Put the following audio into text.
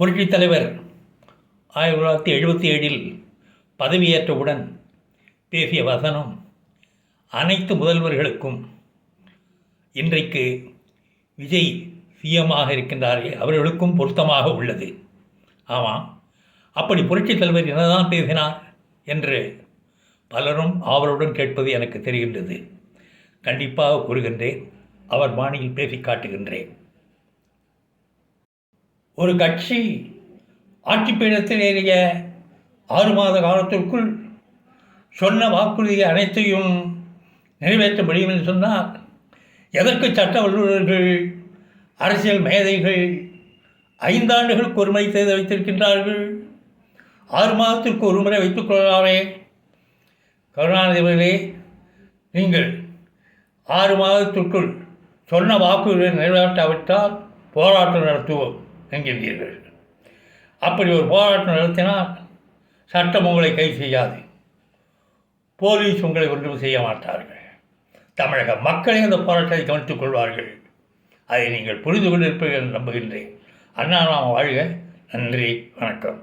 புரட்சித் தலைவர் 1977 பதவியேற்றவுடன் பேசிய வசனம் அனைத்து முதல்வர்களுக்கும் இன்றைக்கு விஜய் சிஎம்மாக இருக்கின்றார்கள் அவர்களுக்கும் பொருத்தமாக உள்ளது. ஆமாம், அப்படி புரட்சித் தலைவர் என்னதான் பேசினார் என்று பலரும் ஆவலுடன் கேட்பது எனக்கு தெரிகின்றது. கண்டிப்பாக கூறுகின்றேன், அவர் பாணியில் பேசி காட்டுகின்றேன். ஒரு கட்சி ஆட்சி பீடத்தில் ஏறிய 6 மாத காலத்திற்குள் சொன்ன வாக்குறுதி அனைத்தையும் நிறைவேற்ற முடியும் என்று சொன்னால் எதற்கு சட்ட வல்லுநர்கள், அரசியல் மேதைகள் 5 ஆண்டுகளுக்கு ஒரு முறை செய்து வைத்திருக்கின்றார்கள்? 6 மாதத்திற்கு ஒரு முறை வைத்துக் கொள்ளலாமே. கருணாநிதிகளே, நீங்கள் 6 மாதத்திற்குள் சொன்ன வாக்குறுதியை நிறைவேற்றாவிட்டால் போராட்டம் நடத்துவோம் என்கின்றீர்கள். அப்படி ஒரு போராட்டம் நடத்தினால் சட்டம் உங்களை கைது செய்யாது, போலீஸ் உங்களை ஒன்றும் செய்ய மாட்டார்கள். தமிழக மக்களே அந்த போராட்டத்தை கவனித்துக் கொள்வார்கள். அதை நீங்கள் புரிந்து கொண்டிருப்பீர்கள் என்று நம்புகின்றேன். அண்ணா நாம் வாழ்க. நன்றி, வணக்கம்.